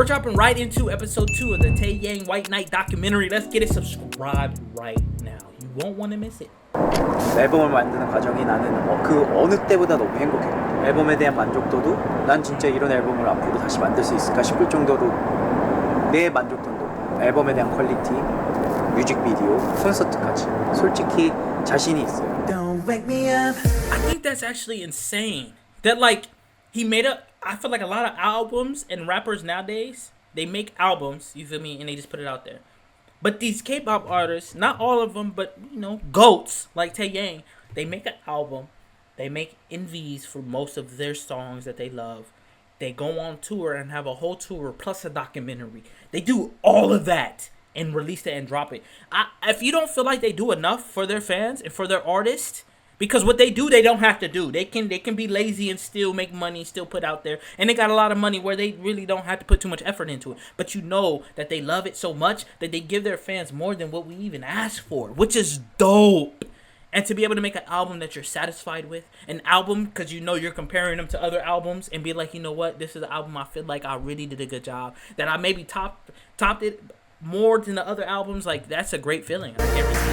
we're dropping right into episode 2 of the TAEYANG White Knight documentary. Let's get it subscribed right now. You won't want to miss it. 앨범을 만드는 과정이 나는 그 어느 때보다 너무 행복해. 앨범에 대한 만족도도 난 진짜 이런 앨범을 앞으로 다시 만들 수 있을까 싶을 정도로 내 만족도는 높아. 앨범에 대한 퀄리티, 뮤직비디오, 콘서트까지 솔직히 자신이 있어요. Don't wake me up. I think that's actually insane. That like he made a. I feel like a lot of albums and rappers nowadays, they make albums, you feel me, and they just put it out there. But these K-pop artists, not all of them, but you know, goats like TAEYANG, they make an album, they make MVs for most of their songs that they love. They go on tour and have a whole tour plus a documentary. They do all of that and release it and drop it. If you don't feel like they do enough for their fans and for their artists, because what they do, they don't have to do. They can be lazy and still make money, still put out there. And they got a lot of money where they really don't have to put too much effort into it. But you know that they love it so much that they give their fans more than what we even ask for, which is dope. And to be able to make an album that you're satisfied with, an album because you know you're comparing them to other albums and be like, you know what, this is an album I feel like I really did a good job. That I maybe topped it more than the other albums. Like, that's a great feeling. I can't resist.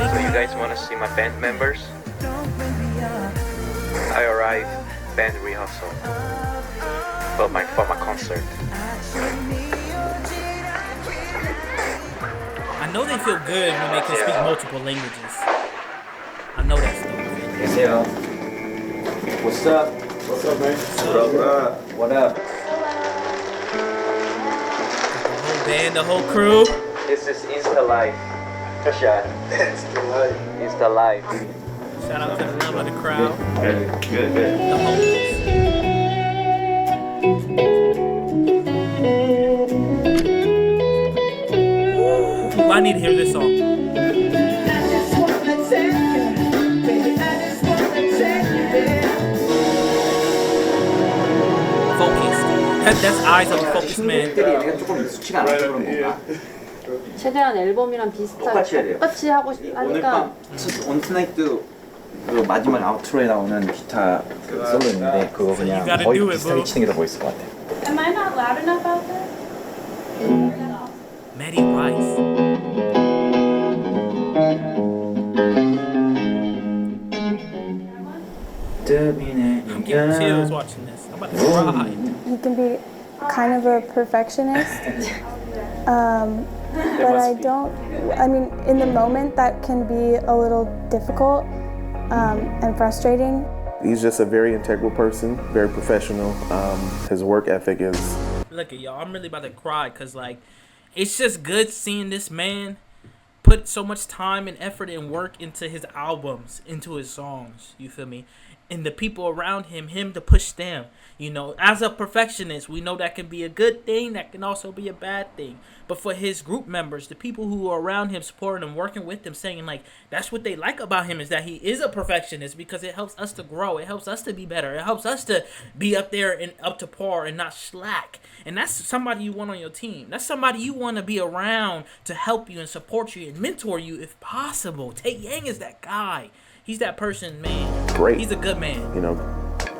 Do you guys want to see my band members? I arrived band rehearsal for my concert. I know they feel good when they can speak multiple languages. I know that stuff. 안녕하세요. What's up? What's up, man? What up? The whole band, the whole crew. This is Insta Live. Shot. Insta Live. Shout out to the love of the crowd. Good. The homies. Ooh, I need to hear this song. Focused. That's eyes of a focused man. 최대한 앨범이랑 비슷하게 똑같이 하고 하니까 온 투나잇도 그 마지막 아우트로에 나오는 기타 그 솔로 있는데 그거 그냥 거의 비슷하게 치는 게 더 멋있을 것 같아. Am I not loud enough out there? Maddie Rice. I'm getting chills watching this. I'm about to cry. He can be kind of a perfectionist. But in the moment that can be a little difficult and frustrating. He's just a very integral person, very professional. His work ethic is... Look at y'all, I'm really about to cry because like, it's just good seeing this man put so much time and effort and work into his albums, into his songs, you feel me? And the people around him to push them. You know, as a perfectionist, we know that can be a good thing, that can also be a bad thing. But for his group members, the people who are around him, supporting him, working with him, saying like, that's what they like about him, is that he is a perfectionist because it helps us to grow. It helps us to be better. It helps us to be up there and up to par and not slack. And that's somebody you want on your team. That's somebody you want to be around to help you and support you and mentor you if possible. TAEYANG is that guy. He's that person, man. Great. He's a good man. You know,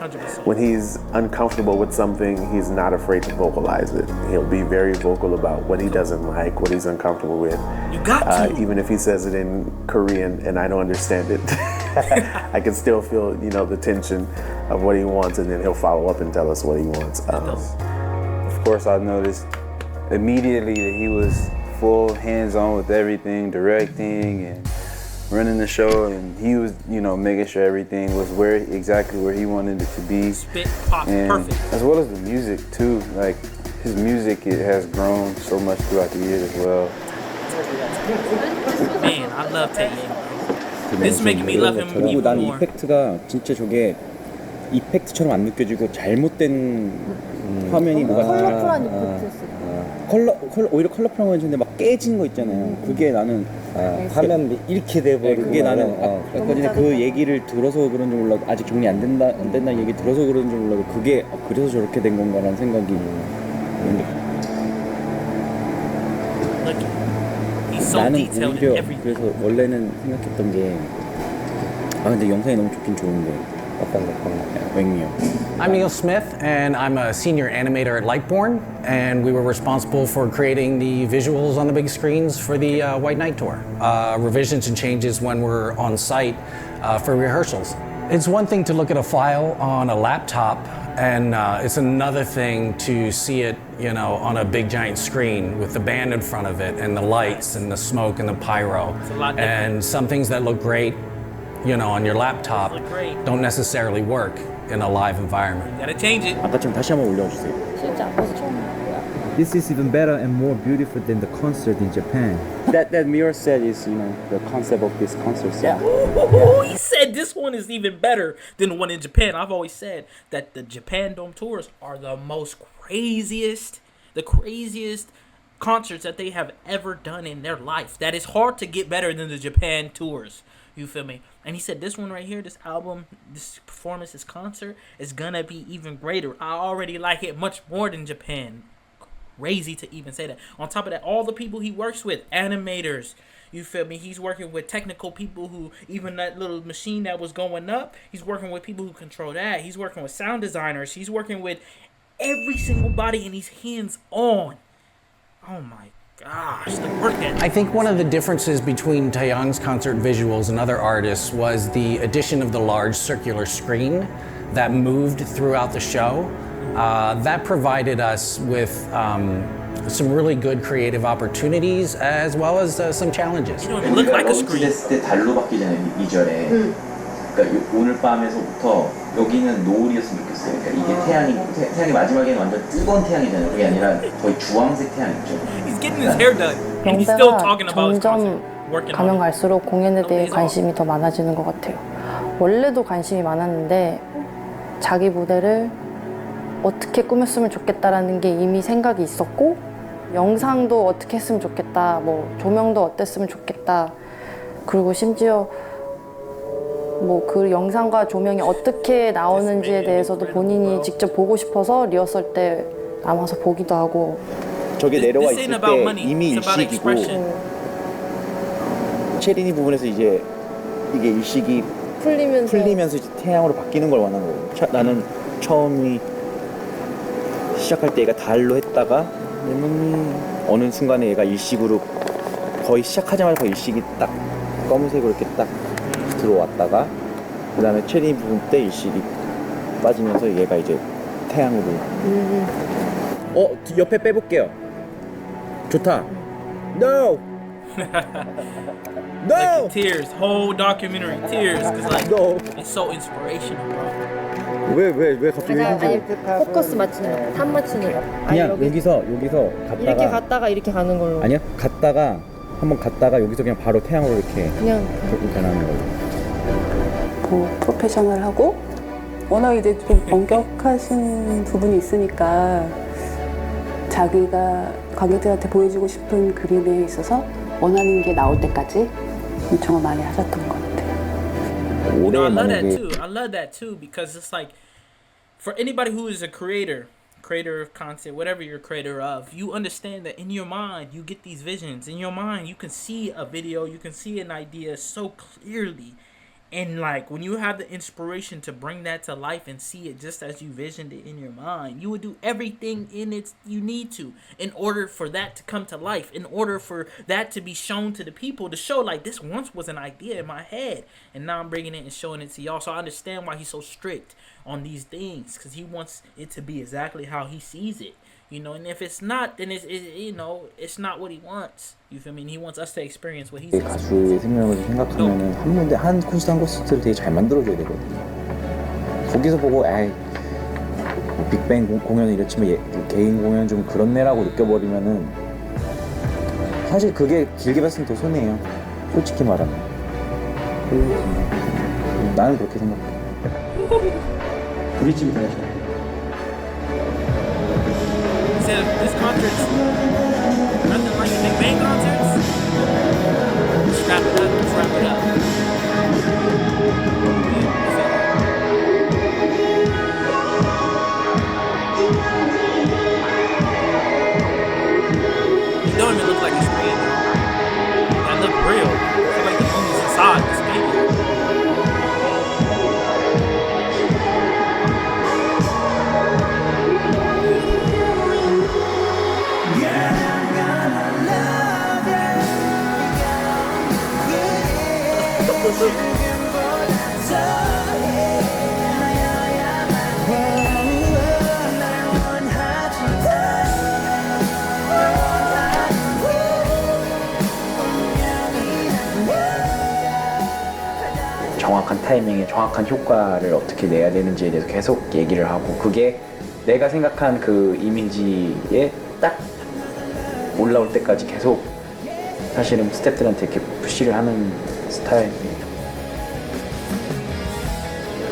100%. when he's uncomfortable with something, he's not afraid to vocalize it. He'll be very vocal about what he doesn't like, what he's uncomfortable with. You got to. Even if he says it in Korean and I don't understand it, I can still feel, you know, the tension of what he wants, and then he'll follow up and tell us what he wants. Of course, I noticed immediately that he was full hands-on with everything, directing and running the show, and he was, you know, making sure everything was exactly where he wanted it to be. Spit, pop, and perfect. As well as the music too. Like his music, it has grown so much throughout the years as well. Man, I love TAEYANG. This is making me love him even 난 more. 이펙트가 진짜 저게 이펙트처럼 안 느껴지고 잘못된 화면이 뭐가 컬러풀한 이펙트였어. 오히려 컬러풀한 거 있는데 막 깨진 거 있잖아요. 그게 나는 화면 이렇게 돼버리고 그게 나는 아까 전에 그 얘기를 들어서 그런지 몰라도 아직 정리 안 된다는 얘기 들어서 그런지 몰라도 그게 그래서 저렇게 된 건가라는 생각이 He's so 나는 detailed in 오히려 everything. 그래서 원래는 생각했던 게 아 근데 영상이 너무 좋긴 좋은데. 웬이요? I'm Neil Smith, and I'm a senior animator at Lightborn, and we were responsible for creating the visuals on the big screens for the White Knight tour. Revisions and changes when we're on site for rehearsals. It's one thing to look at a file on a laptop, and it's another thing to see it, you know, on a big giant screen with the band in front of it, and the lights, and the smoke, and the pyro. It's a lot different. And some things that look great, you know, on your laptop Look great. don't necessarily work in a live environment. Gotta change it. 아까처럼 다시 한번 올려주세요. 실제 앞에서 처음 보고요. This is even better and more beautiful than the concert in Japan. That mirror set is, you know, the concept of this concert set. Ooh, he said this one is even better than the one in Japan. I've always said that the Japan Dome tours are the craziest concerts that they have ever done in their life. That is hard to get better than the Japan tours. You feel me? And he said this one right here, this album, this performance, this concert is gonna be even greater. I already like it much more than Japan. Crazy to even say that. On top of that, all the people he works with, animators, you feel me? He's working with technical people who, even that little machine that was going up, he's working with people who control that. He's working with sound designers. He's working with every single body, and he's hands on. Oh my gosh, the work that I think one of the differences between TAEYANG's concert visuals and other artists was the addition of the large circular screen that moved throughout the show. That provided us with some really good creative opportunities as well as some challenges. you don't even look like a screen. 됐을 때 달로 바뀌잖아요, 2절에. 그러니까 오늘 밤에서부터 여기는 노을이었으면 좋겠어요. 그러니까 이게 태양이 마지막에는 완전 뜨거운 태양이잖아요. 그게 아니라 거의 주황색 태양 있죠. He's getting his hair done. And he's still 영배가 talking about his concert. 점점 Working 가면 on it. 갈수록 공연에 대해 너무 관심이 더 많아지는 것 같아요. 원래도 관심이 많았는데 자기 무대를 어떻게 꾸몄으면 좋겠다라는 게 이미 생각이 있었고, 영상도 어떻게 했으면 좋겠다, 뭐 조명도 어땠으면 좋겠다, 그리고 심지어 뭐 그 영상과 조명이 어떻게 나오는지에 대해서도 본인이 직접 보고 싶어서 리허설 때 남아서 보기도 하고. 저게 내려와 This ain't 있을 about 때 money. 이미 It's about 일식이고 expression. 체리니 부분에서 이제 이게 일식이 풀리면서 이제 태양으로 바뀌는 걸 원하는 거예요. 나는 처음이 시작할 때 얘가 달로 했다가 어느 순간에 얘가 일식으로 거의 시작하자마자 거의 일식이 딱 검은색으로 이렇게 딱 들어왔다가 그 다음에 체리 부분 때 일식이 빠지면서 얘가 이제 태양으로 옆에 빼볼게요. 좋다. No! No! Like tears, whole documentary, tears, because like No! it's so inspirational, bro. 왜 갑자기 아니 포커스 맞추는 거, 탑 맞추는 거. 그냥 여기서 갔다가 이렇게 갔다가 이렇게 가는 걸로. 아니야 갔다가 한번 갔다가 여기서 그냥 바로 태양으로 이렇게 그냥 변하는 걸로. 뭐 프로페셔널하고 워낙 이제 좀 엄격하신 부분이 있으니까 자기가 관객들한테 보여주고 싶은 그림에 있어서 원하는 게 나올 때까지 엄청 많이 하셨던 것 같아요. You know, I love that too. I love that too because it's like for anybody who is a creator of content, whatever you're a creator of, you understand that in your mind you get these visions. In your mind you can see a video, you can see an idea so clearly. And like when you have the inspiration to bring that to life and see it just as you visioned it in your mind, you would do everything in it you need to in order for that to come to life, in order for that to be shown to the people, to show like this once was an idea in my head and now I'm bringing it and showing it to y'all. So I understand why he's so strict on these things, because he wants it to be exactly how he sees it. You know, and if it's not, then it's you know, it's not what he wants. You feel me? And he wants us to experience what he's 가수의 생명을 생각하면은 한 콘서트를 되게 잘 만들어줘야 되거든요. 거기서 보고 빅뱅 공연은 이렇지만 개인 공연 좀 그렇네라고 느껴버리면은 사실 그게 길게 봤을 때 더 손해예요. 솔직히 말하면. 나는 그렇게 생각해. 우리 집이 더 하셔. This concert's nothing like the Big Bang concerts. Let's wrap it up. Let's wrap it up. It don't even look like it's real. That look real. I feel like the moon is inside this baby. 정확한 타이밍에 정확한 효과를 어떻게 내야 되는지에 대해서 계속 얘기를 하고 그게 내가 생각한 그 이미지에 딱 올라올 때까지 계속 사실은 스태프들한테 이렇게 푸시를 하는 스타일입니다.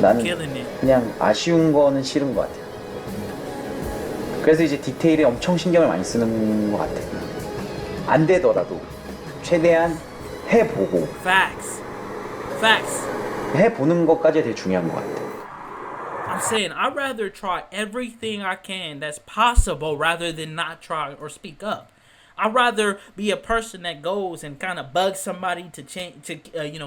나는 그냥 아쉬운 거는 싫은 것 같아요. 그래서 이제 디테일에 엄청 신경을 많이 쓰는 것 같아요. 안 되더라도 최대한 해보고 Facts. 해보는 것까지 되게 중요한 것 같아요. I'm saying I'd rather try everything I can that's possible rather than not try or speak up. I'd rather be a person that goes and kind of bugs somebody to change, to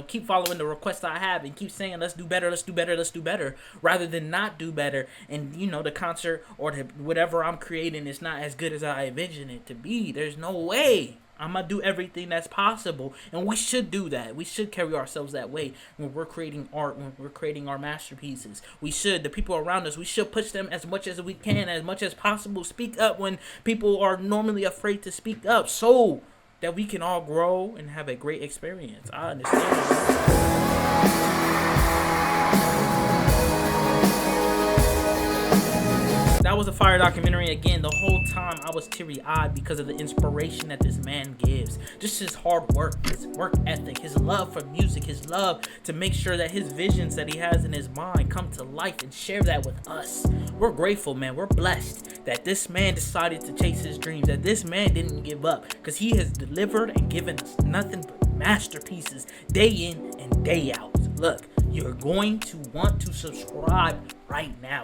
keep following the requests I have and keep saying let's do better, rather than not do better. And the concert or whatever I'm creating is not as good as I envision it to be. There's no way. I'm gonna do everything that's possible, and we should do that. We should carry ourselves that way when we're creating art, when we're creating our masterpieces. We should, the people around us, we should push them as much as we can, as much as possible. Speak up when people are normally afraid to speak up, so that we can all grow and have a great experience. I understand. That was a fire documentary. Again, the whole time I was teary-eyed because of the inspiration that this man gives. Just his hard work, his work ethic, his love for music, his love to make sure that his visions that he has in his mind come to life and share that with us. We're grateful, man. We're blessed that this man decided to chase his dreams, that this man didn't give up, because he has delivered and given us nothing but masterpieces day in and day out. Look, you're going to want to subscribe right now.